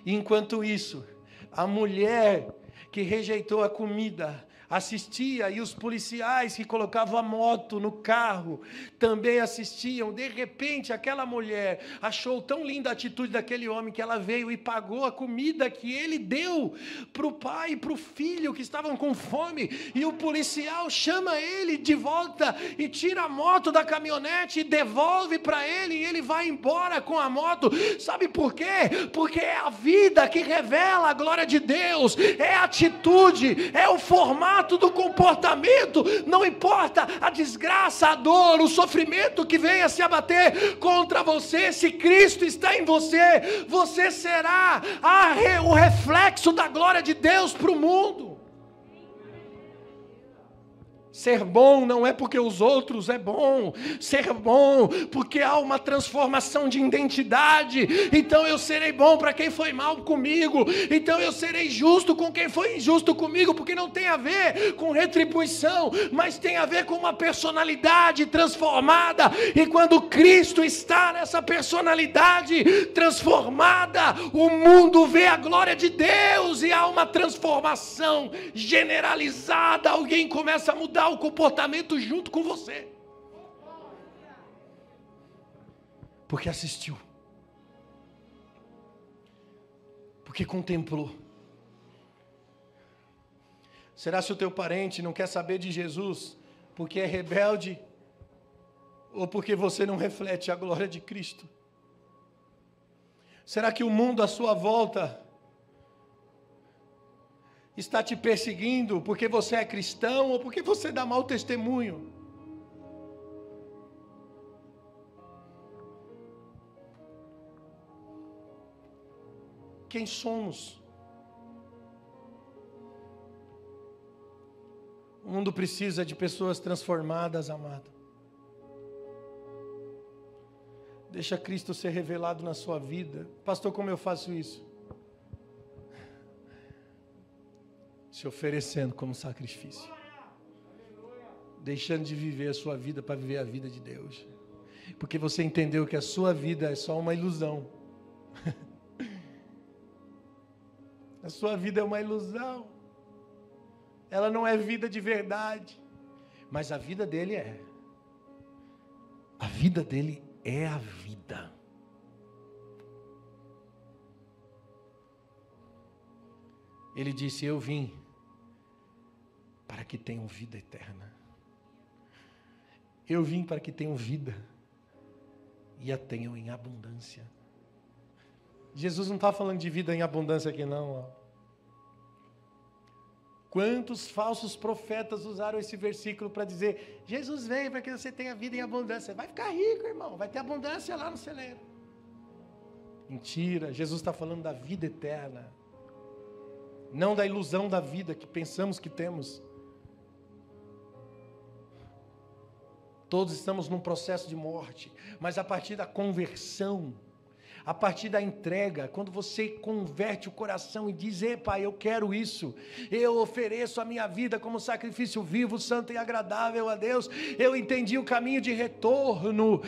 E enquanto isso, a mulher que rejeitou a comida assistia, e os policiais que colocavam a moto no carro também assistiam. De repente, aquela mulher achou tão linda a atitude daquele homem que ela veio e pagou a comida que ele deu para o pai e para o filho que estavam com fome. E o policial chama ele de volta e tira a moto da caminhonete e devolve para ele, e ele vai embora com a moto. Sabe por quê? Porque é a vida que revela a glória de Deus, é a atitude, é o formato do comportamento. Não importa a desgraça, a dor, o sofrimento que venha se abater contra você, se Cristo está em você, você será o reflexo da glória de Deus para o mundo. Ser bom não é porque os outros é bom. Ser bom porque há uma transformação de identidade. Então eu serei bom para quem foi mal comigo. Então eu serei justo com quem foi injusto comigo, porque não tem a ver com retribuição, mas tem a ver com uma personalidade transformada. E quando Cristo está nessa personalidade transformada, o mundo vê a glória de Deus e há uma transformação generalizada. Alguém começa a mudar o comportamento junto com você, porque assistiu. Porque contemplou. Será se o teu parente não quer saber de Jesus porque é rebelde ou porque você não reflete a glória de Cristo? Será que o mundo à sua volta está te perseguindo porque você é cristão ou porque você dá mau testemunho? Quem somos? O mundo precisa de pessoas transformadas, amado. Deixa Cristo ser revelado na sua vida. Pastor, como eu faço isso? Se oferecendo como sacrifício. Deixando de viver a sua vida para viver a vida de Deus. Porque você entendeu que a sua vida é só uma ilusão. A sua vida é uma ilusão. Ela não é vida de verdade. Mas a vida dele é. A vida dele é a vida. Ele disse: eu vim para que tenham vida eterna. Eu vim para que tenham vida e a tenham em abundância. Jesus não está falando de vida em abundância aqui não. Quantos falsos profetas usaram esse versículo para dizer: Jesus veio para que você tenha vida em abundância. Vai ficar rico, irmão, vai ter abundância lá no celeiro. Mentira, Jesus está falando da vida eterna. Não da ilusão da vida que pensamos que temos. Todos estamos num processo de morte, mas a partir da conversão, a partir da entrega, quando você converte o coração e diz: Pai, eu quero isso, eu ofereço a minha vida como sacrifício vivo, santo e agradável a Deus. Eu entendi o caminho de retorno,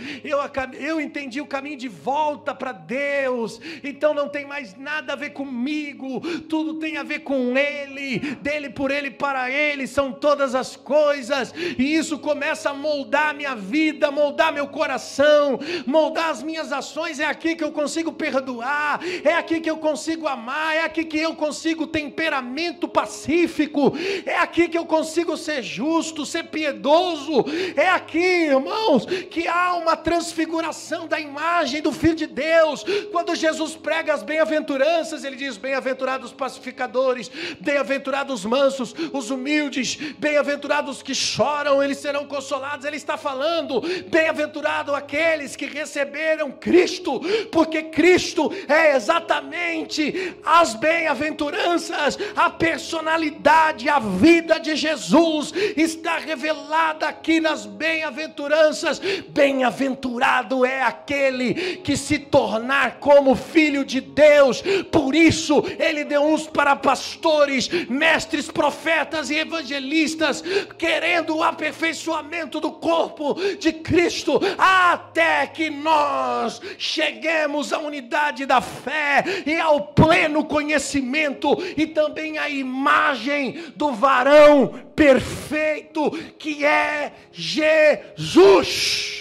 eu entendi o caminho de volta para Deus, então não tem mais nada a ver comigo, tudo tem a ver com Ele, dele, por Ele, para Ele, são todas as coisas, e isso começa a moldar a minha vida, moldar meu coração, moldar as minhas ações. É aqui que eu consigo perdoar, é aqui que eu consigo amar, é aqui que eu consigo temperamento pacífico, é aqui que eu consigo ser justo, ser piedoso, é aqui, irmãos, que há uma transfiguração da imagem do Filho de Deus. Quando Jesus prega as bem-aventuranças, ele diz: bem-aventurados os pacificadores, bem-aventurados os mansos, os humildes, bem-aventurados que choram, eles serão consolados. Ele está falando: bem-aventurado aqueles que receberam Cristo, porque Cristo é exatamente as bem-aventuranças, a personalidade, a vida de Jesus está revelada aqui nas bem-aventuranças. Bem-aventurado é aquele que se tornar como filho de Deus. Por isso ele deu uns para pastores, mestres, profetas e evangelistas, querendo o aperfeiçoamento do corpo de Cristo, até que nós cheguemos à unidade da fé e ao pleno conhecimento e também à imagem do varão perfeito que é Jesus.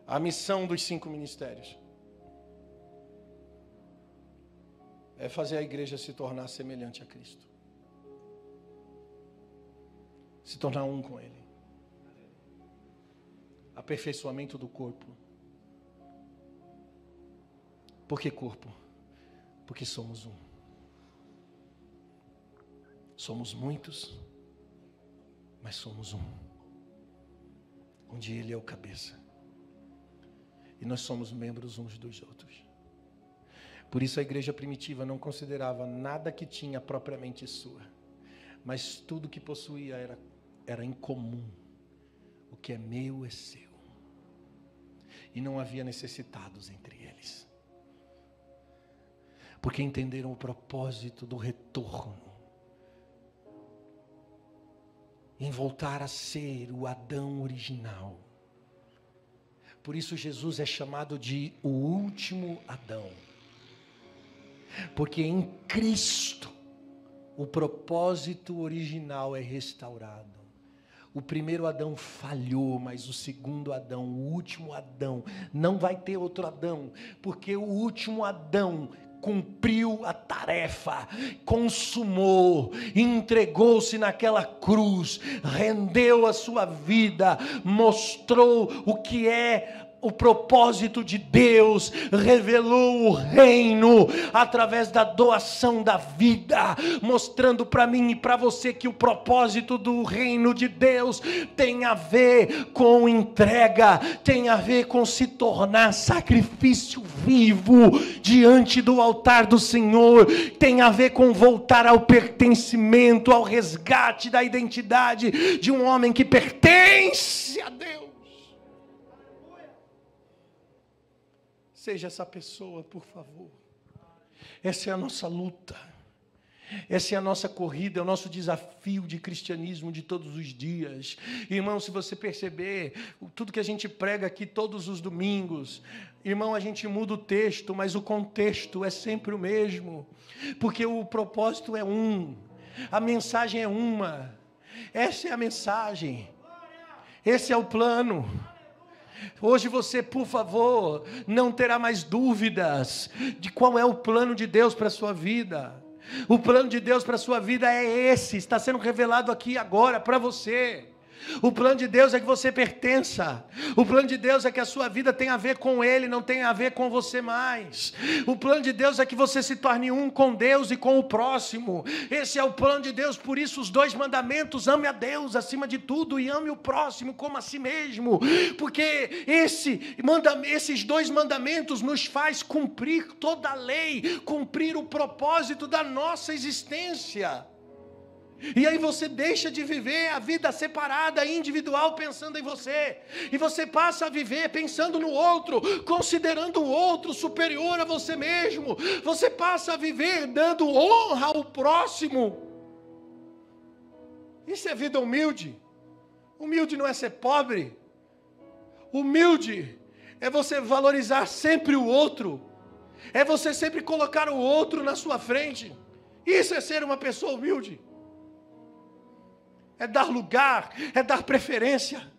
A missão dos 5 ministérios é fazer a igreja se tornar semelhante a Cristo, se tornar um com Ele. Aperfeiçoamento do corpo. Por que corpo? Porque somos um. Somos muitos, mas somos um, onde Ele é o cabeça e nós somos membros uns dos outros. Por isso a igreja primitiva não considerava nada que tinha propriamente sua, mas tudo que possuía era em comum. O que é meu é seu. E não havia necessitados entre eles, porque entenderam o propósito do retorno, em voltar a ser o Adão original. Por isso Jesus é chamado de o último Adão, porque em Cristo o propósito original é restaurado. O primeiro Adão falhou, mas o segundo Adão, o último Adão, não vai ter outro Adão, porque o último Adão cumpriu a tarefa, consumou, entregou-se naquela cruz, rendeu a sua vida, mostrou o que é o propósito de Deus, revelou o reino através da doação da vida, mostrando para mim e para você que o propósito do reino de Deus tem a ver com entrega, tem a ver com se tornar sacrifício vivo diante do altar do Senhor, tem a ver com voltar ao pertencimento, ao resgate da identidade de um homem que pertence a Deus. Seja essa pessoa, por favor. Essa é a nossa luta. Essa é a nossa corrida, é o nosso desafio de cristianismo de todos os dias. Irmão, se você perceber, tudo que a gente prega aqui todos os domingos, irmão, a gente muda o texto, mas o contexto é sempre o mesmo. Porque o propósito é um. A mensagem é uma. Essa é a mensagem. Esse é o plano. Hoje você, por favor, não terá mais dúvidas de qual é o plano de Deus para a sua vida. O plano de Deus para a sua vida é esse, está sendo revelado aqui agora para você. O plano de Deus é que você pertença. O plano de Deus é que a sua vida tenha a ver com Ele, não tenha a ver com você mais. O plano de Deus é que você se torne um com Deus e com o próximo. Esse é o plano de Deus, por isso os 2 mandamentos: ame a Deus acima de tudo e ame o próximo como a si mesmo. Porque esses 2 mandamentos nos faz cumprir toda a lei, cumprir o propósito da nossa existência. E aí você deixa de viver a vida separada, individual, pensando em você. E você passa a viver pensando no outro, considerando o outro superior a você mesmo. Você passa a viver dando honra ao próximo. Isso é vida humilde. Humilde não é ser pobre. Humilde é você valorizar sempre o outro. É você sempre colocar o outro na sua frente. Isso é ser uma pessoa humilde. É dar lugar, é dar preferência.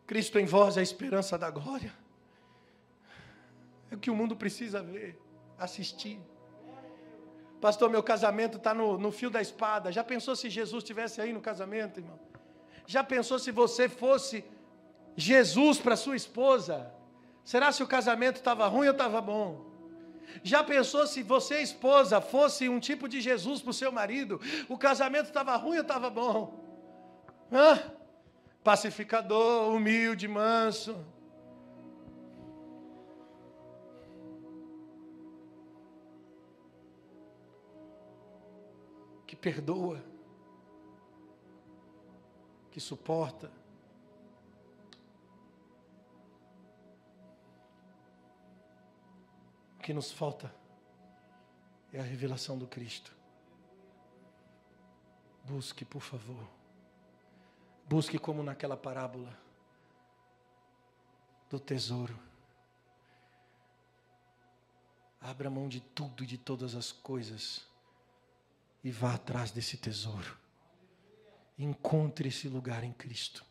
Cristo em vós é a esperança da glória. É o que o mundo precisa ver, assistir. Pastor, meu casamento está no fio da espada. Já pensou se Jesus estivesse aí no casamento, irmão? Já pensou se você fosse Jesus para sua esposa? Será se o casamento estava ruim ou estava bom? Já pensou se você, esposa, fosse um tipo de Jesus para o seu marido? O casamento estava ruim ou estava bom? Pacificador, humilde, manso. Que perdoa. Que suporta. O que nos falta é a revelação do Cristo. Busque, por favor. Busque como naquela parábola do tesouro. Abra mão de tudo e de todas as coisas e vá atrás desse tesouro. Encontre esse lugar em Cristo.